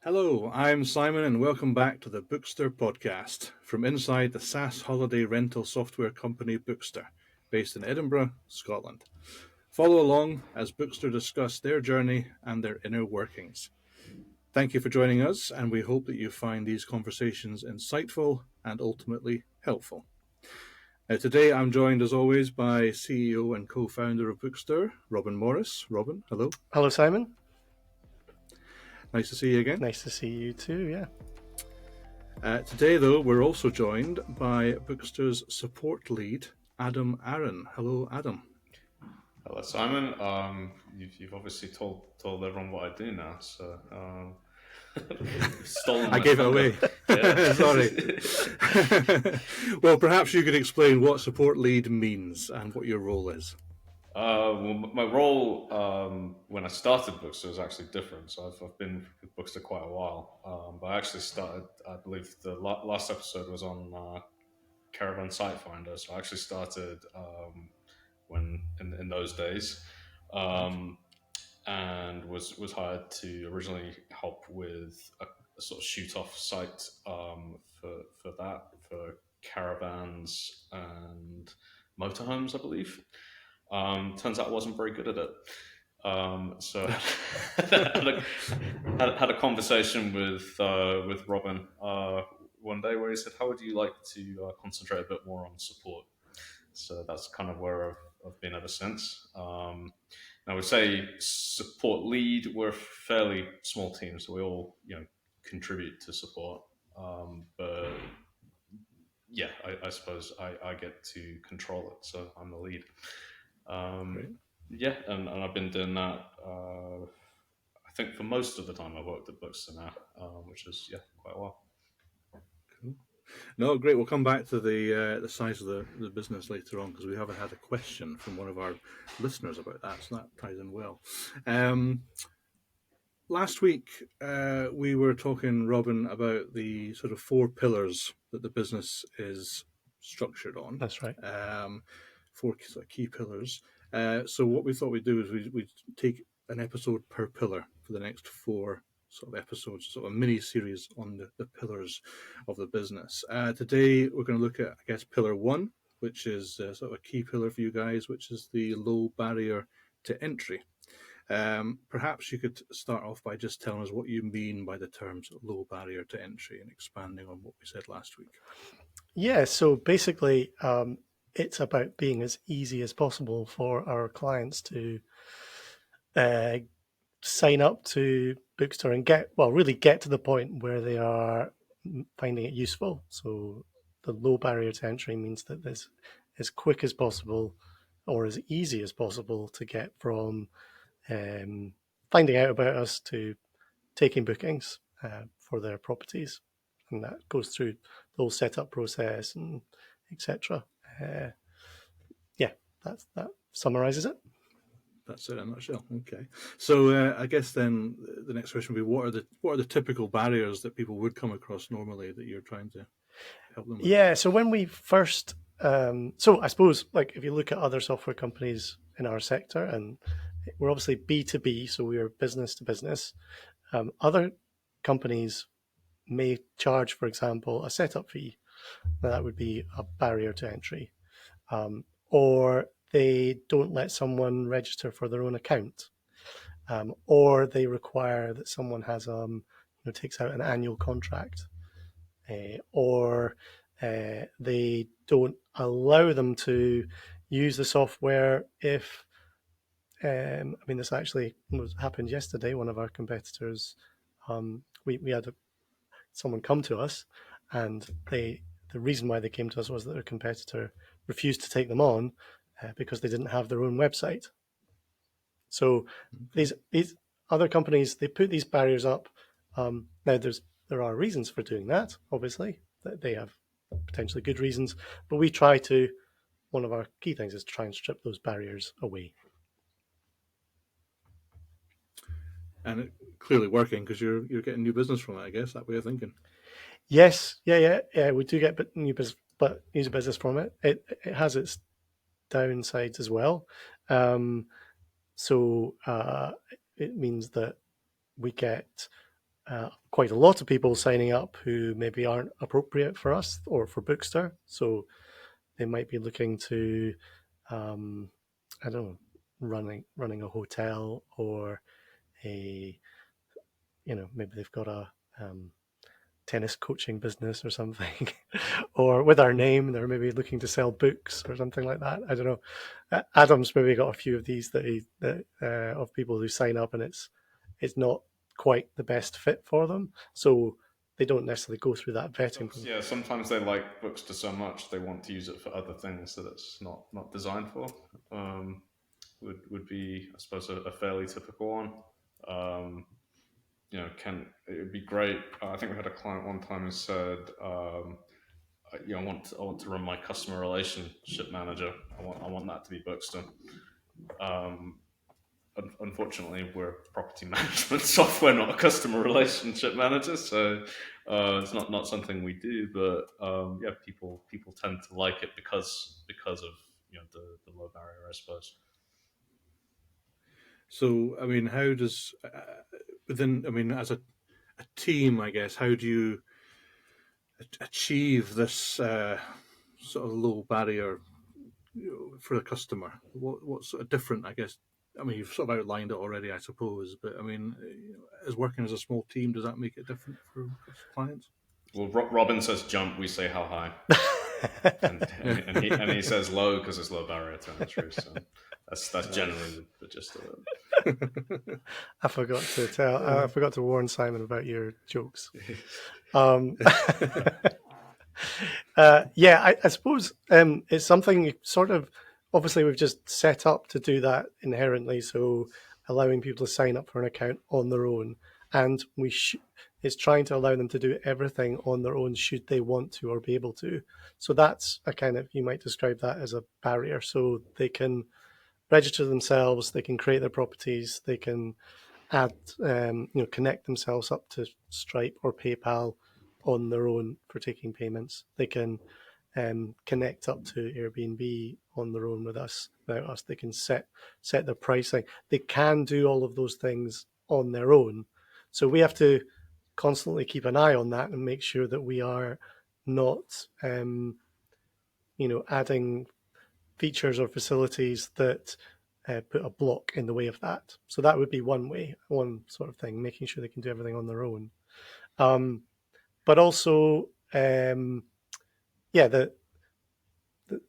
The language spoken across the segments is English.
Hello, I'm Simon, and welcome back to the Bookster podcast from inside the SaaS holiday rental software company Bookster, based in Edinburgh, Scotland. Follow along as Bookster discuss their journey and their inner workings. Thank you for joining us, and we hope that you find these conversations insightful and ultimately helpful. Today, I'm joined as always by CEO and co founder of Bookster, Robin Morris. Robin, hello. Hello, Simon. Nice to see you again. Nice to see you too, yeah. Today, though, we're also joined by Bookster's support lead, Adam Aaron. Hello, Adam. Hello, Simon. You've obviously told everyone what I do now, so you've stolen I my gave it thunder. away. Yeah. Sorry. Well, perhaps you could explain what support lead means and what your role is. Well, my role when I started Bookster was actually different. So I've been with Bookster quite a while, but I actually started. I believe the last episode was on Caravan Site Finder. So I actually started when in those days. And was hired to originally help with a sort of shoot off site for caravans and motorhomes, I believe. Turns out I wasn't very good at it. So had a conversation with Robin one day where he said, "How would you like to concentrate a bit more on support?" So that's kind of where I've been ever since. I would say support lead, we're a fairly small team, so we all contribute to support. But yeah, I suppose I get to control it, so I'm the lead. Yeah, and I've been doing that. I think for most of the time I've worked at Bookster now, which is quite a while. Cool. No, great. We'll come back to the size of the business later on because we haven't had a question from one of our listeners about that, so that ties in well. Last week, we were talking, Robin, about the sort of four pillars that the business is structured on. That's right. Four sort of key pillars. So what we thought we'd do is we'd take an episode per pillar for the next four sort of episodes, sort of a mini series on the pillars of the business. Today, we're going to look at, I guess, pillar one, which is sort of a key pillar for you guys, which is the low barrier to entry. Perhaps you could start off by just telling us what you mean by the terms low barrier to entry and expanding on what we said last week. Yeah, so basically, it's about being as easy as possible for our clients to sign up to Bookster and really get to the point where they are finding it useful. So the low barrier to entry means that this as quick as possible or as easy as possible to get from finding out about us to taking bookings for their properties, and that goes through the whole setup process and etc. Yeah, that summarizes it. That's it in a nutshell. Okay, so I guess then the next question would be: what are the typical barriers that people would come across normally that you're trying to help them with? Yeah, so when we first, so I suppose like if you look at other software companies in our sector, and we're obviously B2B, so we are business to business. Other companies may charge, for example, a setup fee. Now, that would be a barrier to entry. Or they don't let someone register for their own account. Or they require that someone has takes out an annual contract. Or they don't allow them to use the software if this actually happened yesterday. One of our competitors, we had someone come to us, and the reason why they came to us was that their competitor refused to take them on because they didn't have their own website. So these other companies, they put these barriers up. Now there are reasons for doing that. Obviously, they have potentially good reasons, but we try to. One of our key things is to try and strip those barriers away. And it clearly working because you're getting new business from it, I guess, that way of thinking. Yes, yeah, we do get new business from it. It has its downsides as well. So it means that we get quite a lot of people signing up who maybe aren't appropriate for us or for Bookster. So they might be looking to, I don't know, running a hotel, or a, maybe they've got a tennis coaching business or something, or with our name, they're maybe looking to sell books or something like that. I don't know. Adam's maybe got a few of these of people who sign up, and it's not quite the best fit for them, so they don't necessarily go through that vetting. Yeah, sometimes they like Bookster so much they want to use it for other things that it's not designed for. Would be, I suppose, a fairly typical one. Um, it would be great. I think we had a client one time who said, I want to run my customer relationship manager. I want that to be Bookster. Um, Unfortunately, we're a property management software, not a customer relationship manager, so it's not something we do. But yeah, people tend to like it because of the low barrier, I suppose. So, I mean, how does within? I mean, as a team, I guess, how do you achieve this sort of low barrier, for the customer? What's sort of different? I guess. I mean, you've sort of outlined it already, I suppose. But I mean, as working as a small team, does that make it different for clients? Well, Robin says jump, we say how high, Yeah. and he says low because it's low barrier to entry. So that's generally Nice. the gist of it. I forgot to warn Simon about your jokes. Um, yeah, I suppose it's something sort of, obviously we've just set up to do that inherently, so allowing people to sign up for an account on their own, and it's trying to allow them to do everything on their own should they want to or be able to. So that's a kind of, you might describe that as a barrier. So they can register themselves, they can create their properties, they can add, connect themselves up to Stripe or PayPal on their own for taking payments. They can connect up to Airbnb on their own without us. They can set their pricing. They can do all of those things on their own. So we have to constantly keep an eye on that and make sure that we are not, adding features or facilities that put a block in the way of that. So that would be one sort of thing, making sure they can do everything on their own. But also, yeah, the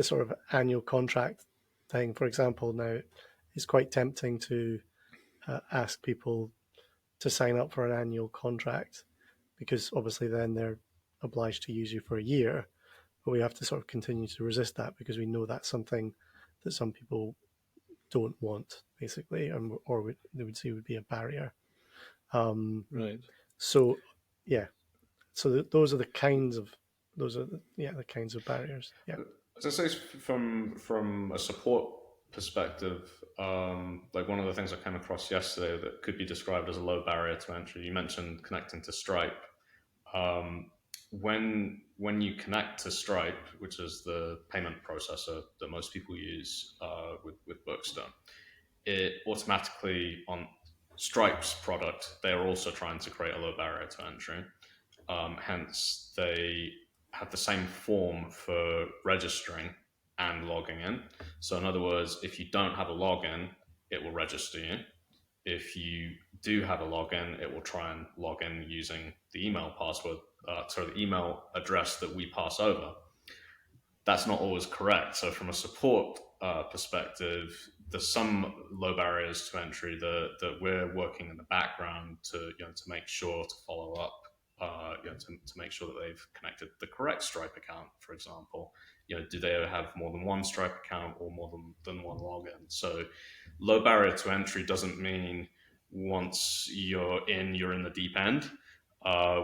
sort of annual contract thing, for example, now is quite tempting to ask people to sign up for an annual contract, because obviously then they're obliged to use you for a year. But we have to sort of continue to resist that, because we know that's something that some people don't want, basically, or they would see would be a barrier. Right. So, yeah, so those are the kinds of the kinds of barriers. Yeah. As I say, from a support perspective, like one of the things I came across yesterday that could be described as a low barrier to entry. You mentioned connecting to Stripe. Um, when you connect to Stripe, which is the payment processor that most people use with Bookster, it automatically on Stripe's product, they are also trying to create a low barrier to entry. Hence, they have the same form for registering and logging in. So, in other words, if you don't have a login, it will register you. If you do have a login, it will try and log in using the email password, the email address that we pass over. That's not always correct. So, from a support perspective, there's some low barriers to entry that we're working in the background to make sure to follow up. To make sure that they've connected the correct Stripe account, for example. Do they have more than one Stripe account or more than one login? So, low barrier to entry doesn't mean once you're in the deep end.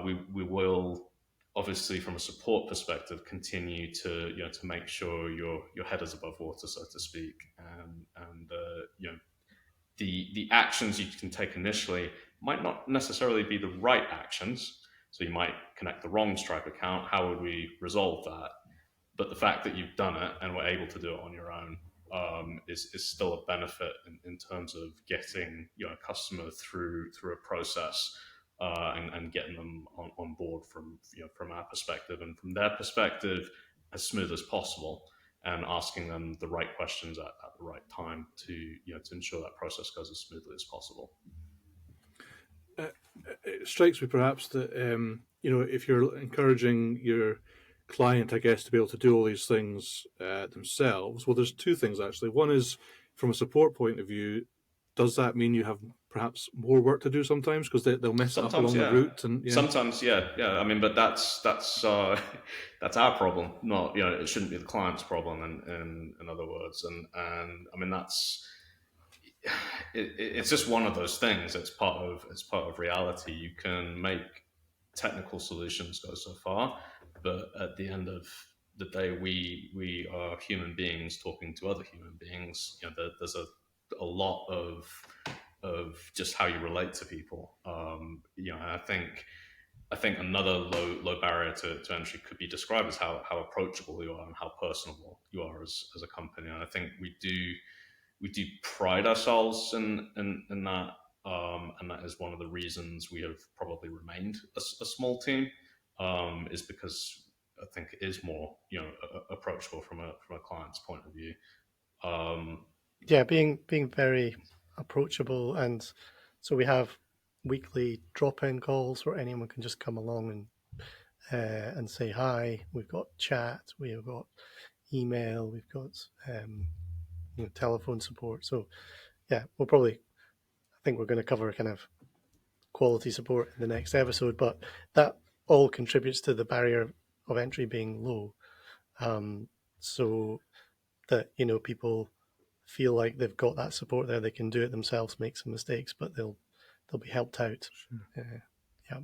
We will obviously from a support perspective continue to make sure your head is above water, so to speak, and the actions you can take initially might not necessarily be the right actions. So you might connect the wrong Stripe account. How would we resolve that? But the fact that you've done it and were able to do it on your own is still a benefit in terms of getting a customer through a process and getting them on board from from our perspective and from their perspective as smooth as possible, and asking them the right questions at the right time to to ensure that process goes as smoothly as possible. Uh, it strikes me perhaps that if you're encouraging your client, I guess, to be able to do all these things themselves, well, there's two things actually. One is from a support point of view. Does that mean you have perhaps more work to do sometimes because they'll mess it up Sometimes, along the yeah. route? And yeah, Sometimes, yeah, yeah. I mean, but that's that's our problem. Not it shouldn't be the client's problem. In other words, and I mean it's just one of those things. It's part of reality. You can make technical solutions go so far, but at the end of the day, we are human beings talking to other human beings. There's a lot of just how you relate to people. I think another low barrier to entry could be described as how approachable you are and how personable you are as a company. And I think we do pride ourselves in that, and that is one of the reasons we have probably remained a small team. Is because I think it is more approachable from a client's point of view. Um, Yeah, being very approachable, and so we have weekly drop-in calls where anyone can just come along and say hi. We've got chat, we've got email, we've got telephone support. So yeah, I think we're going to cover kind of quality support in the next episode, but that all contributes to the barrier of entry being low. So that people feel like they've got that support there, they can do it themselves, make some mistakes, but they'll be helped out. sure. Yeah.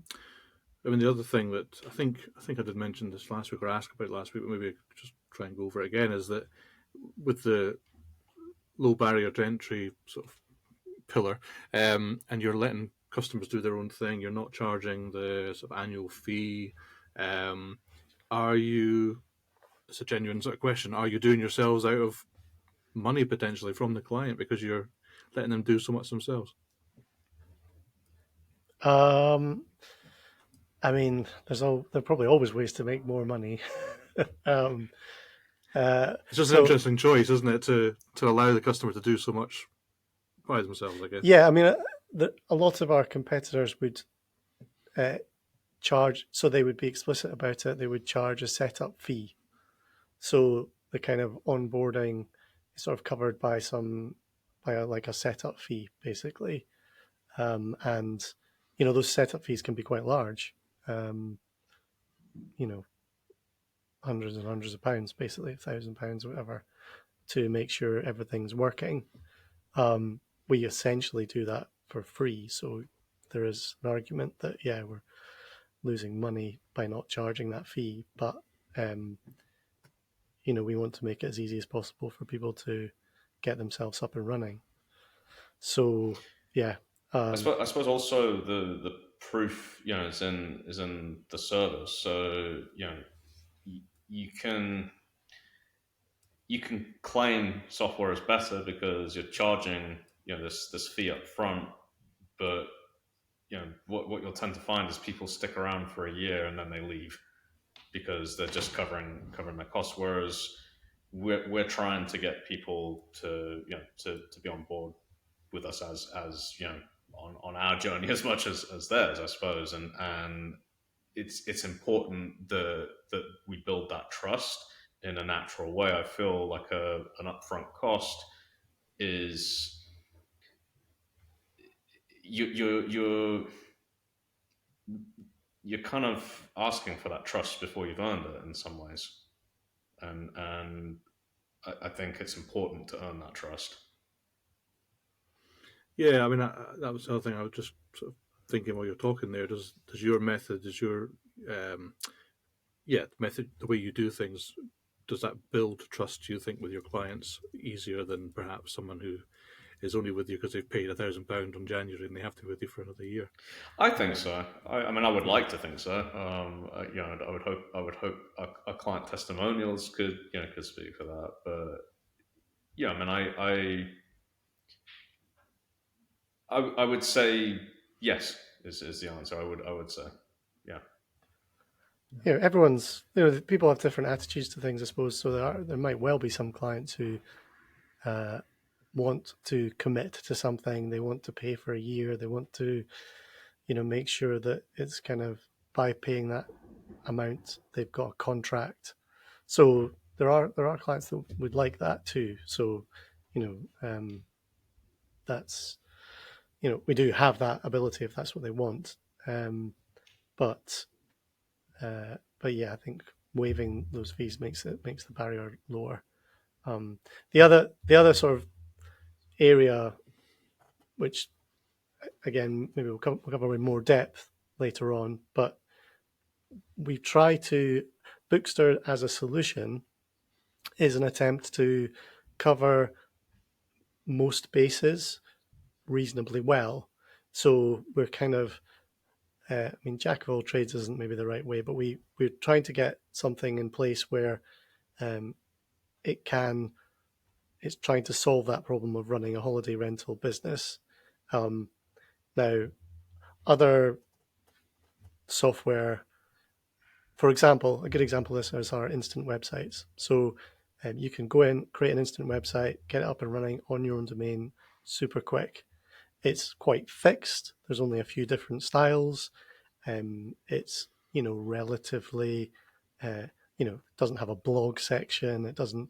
I mean, the other thing that I think I did mention this last week or ask about last week, but maybe just try and go over it again, is that with the low barrier to entry sort of pillar, and you're letting customers do their own thing. You're not charging the sort of annual fee. Um, are you? It's a genuine sort of question. Are you doing yourselves out of money potentially from the client because you're letting them do so much themselves? Um, I mean, there are probably always ways to make more money. um, It's just an so interesting choice, isn't it, to allow the customer to do so much by themselves? I guess. yeah, I mean, a lot of our competitors would uh, charge, so they would be explicit about it. They would charge a setup fee. So the kind of onboarding is sort of covered by like a setup fee, basically. And those setup fees can be quite large. Um, you know, hundreds and hundreds of pounds, basically £1,000 or whatever, to make sure everything's working. We essentially do that for free. So there is an argument that yeah, we're losing money by not charging that fee, but um, we want to make it as easy as possible for people to get themselves up and running. So yeah, I suppose also the proof is in the service. So you can claim software is better because you're charging this fee up front, but what you'll tend to find is people stick around for a year and then they leave because they're just covering their costs. Whereas we're trying to get people to be on board with us as on our journey as much as theirs, I suppose. And it's important that we build that trust in a natural way. I feel like an upfront cost is you're you're kind of asking for that trust before you've earned it in some ways, and I think it's important to earn that trust. Yeah, I mean that was the other thing I was just sort of thinking while you're talking there. Does your method, does your um, method, the way you do things, does that build trust? Do you think with your clients easier than perhaps someone who is only with you because they've paid £1,000 on January and they have to be with you for another year? I think so. I mean, I would like to think so. I would hope our client testimonials could speak for that. But yeah, I mean, I would say yes. is the answer. I would say, yeah. Everyone's, people have different attitudes to things, I suppose. So there might well be some clients who want to commit to something. They want to pay for a year. They want to, make sure that it's kind of, by paying that amount, they've got a contract. So there are clients that would like that too. So, that's, we do have that ability if that's what they want. But yeah, I think waiving those fees makes the barrier lower. The other sort of area, which again maybe we'll cover in more depth later on, but we try to, Bookster as a solution is an attempt to cover most bases reasonably well. So we're kind of, jack of all trades isn't maybe the right way, but we're trying to get something in place where um, it can it's trying to solve that problem of running a holiday rental business. Now, other software, for example, a good example of this is our instant websites. So you can go in, create an instant website, get it up and running on your own domain super quick. It's quite fixed. There's only a few different styles. It's relatively, doesn't have a blog section. It doesn't,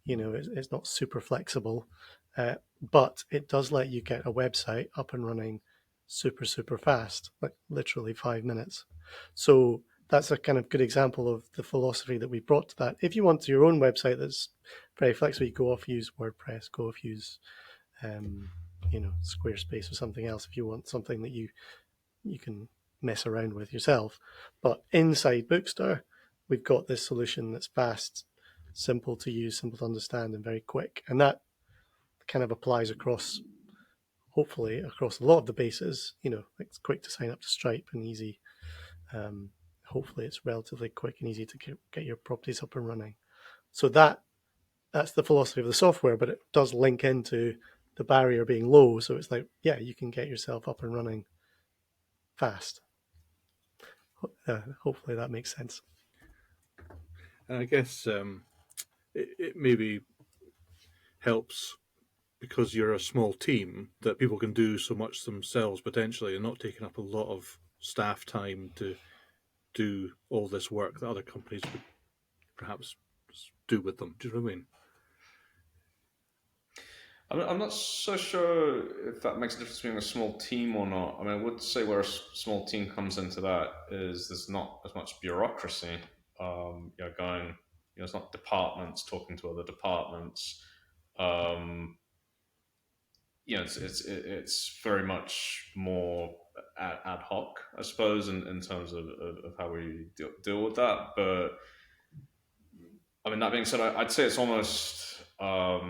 it's not super flexible, but it does let you get a website up and running super, super fast, like literally 5 minutes. So that's a kind of good example of the philosophy that we brought to that. If you want your own website that's very flexible, you go off use WordPress, go off use, Squarespace or something else. If you want something that you can mess around with yourself, but inside Bookster, we've got this solution that's fast, simple to use, simple to understand, and very quick. And that kind of applies hopefully across a lot of the bases. It's quick to sign up to Stripe and easy. Hopefully it's relatively quick and easy to get your properties up and running. So that's the philosophy of the software, but it does link into the barrier being low. So it's like, yeah, you can get yourself up and running fast. Hopefully that makes sense. And I guess it maybe helps because you're a small team that people can do so much themselves potentially and not taking up a lot of staff time to do all this work that other companies would perhaps do with them. Do you know what I mean? I'm not so sure if that makes a difference between a small team or not. I mean, I would say where a small team comes into that is there's not as much bureaucracy. Going, it's not departments talking to other departments. Um, it's very much more ad hoc, I suppose, in terms of how we deal with that. But I mean, that being said, I'd say it's almost. I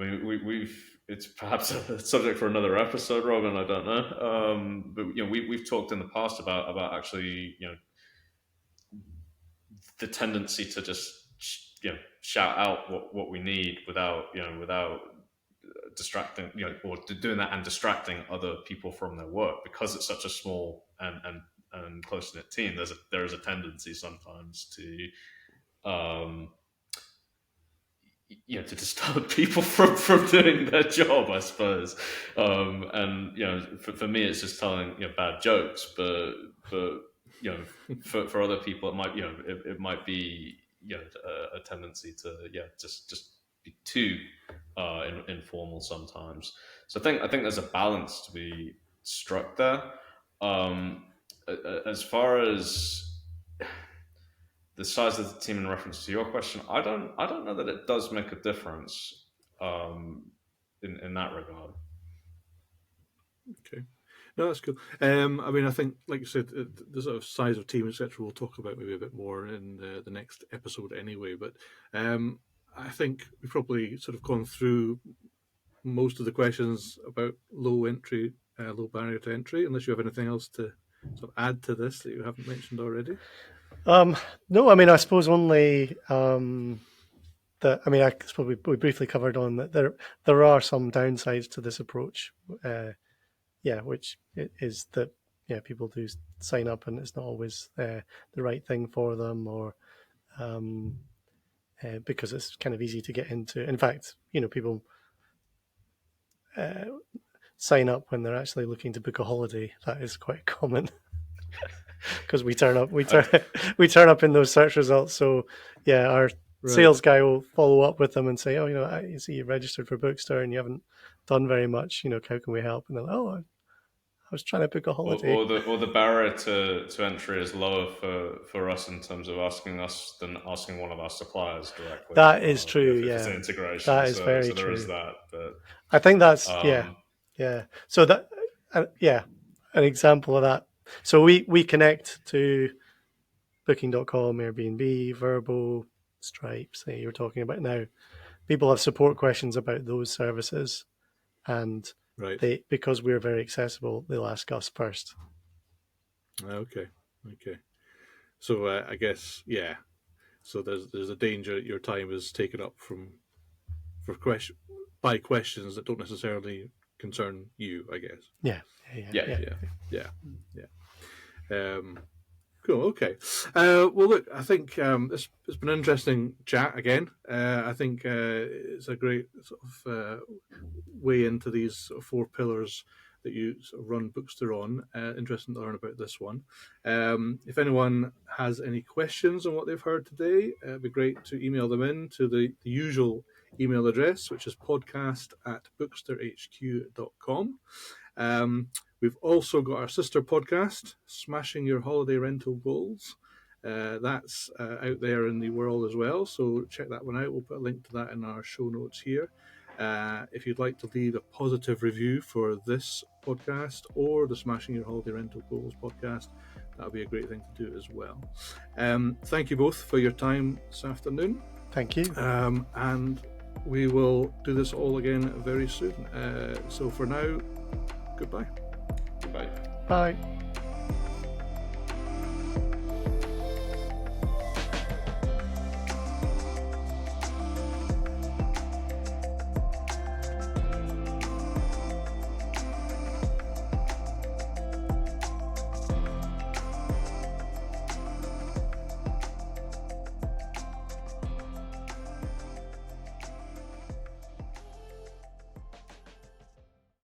mean, we've it's perhaps a subject for another episode, Robin. I don't know, but we've talked in the past about actually the tendency to just shout out what we need without distracting or doing that and distracting other people from their work because it's such a small and close knit team. There is a tendency sometimes to to disturb people from doing their job, I suppose. And for me, it's just telling bad jokes, but for other people, it might it might be a tendency to just be too informal sometimes. So I think there's a balance to be struck there. Um, as far as the size of the team in reference to your question, I don't know that it does make a difference in that regard. Okay. No, that's cool. I mean, I think, like you said, the sort of size of team, etc., we'll talk about maybe a bit more in the next episode anyway. But I think we've probably sort of gone through most of the questions about low barrier to entry, unless you have anything else to sort of add to this that you haven't mentioned already. No, I mean, I suppose only that. I mean, I suppose we briefly covered on that there are some downsides to this approach. Which is that people do sign up and it's not always the right thing for them, or because it's kind of easy to get into. In fact, people sign up when they're actually looking to book a holiday. That is quite common. Because we turn up in those search results. So yeah, our sales guy will follow up with them and say, "Oh, I see you registered for Bookster and you haven't done very much. How can we help?" And they're like, "Oh, I was trying to book a holiday." Or the barrier to entry is lower for us in terms of asking us than asking one of our suppliers directly. That is true. If it's Yeah, an integration, that is so very there is true. that. But I think that's um, yeah. So that an example of that. So we connect to Booking.com, Airbnb, Verbo, Stripe. Say you're talking about now. People have support questions about those services, and Right. because we're very accessible, they'll ask us first. Okay. So I guess, yeah. So there's a danger your time is taken up by questions that don't necessarily concern you, I guess. Yeah. Cool. Okay. Well, look, I think it's been an interesting chat again. I think it's a great sort of way into these sort of 4 pillars that you sort of run Bookster on. Interesting to learn about this one. If anyone has any questions on what they've heard today, it'd be great to email them in to the usual email address, which is podcast@booksterhq.com. We've also got our sister podcast, Smashing Your Holiday Rental Goals. That's out there in the world as well, so check that one out. We'll put a link to that in our show notes here. If you'd like to leave a positive review for this podcast or the Smashing Your Holiday Rental Goals podcast, that would be a great thing to do as well. Thank you both for your time this afternoon. Thank you. And we will do this all again very soon. So for now, goodbye. Goodbye. Bye.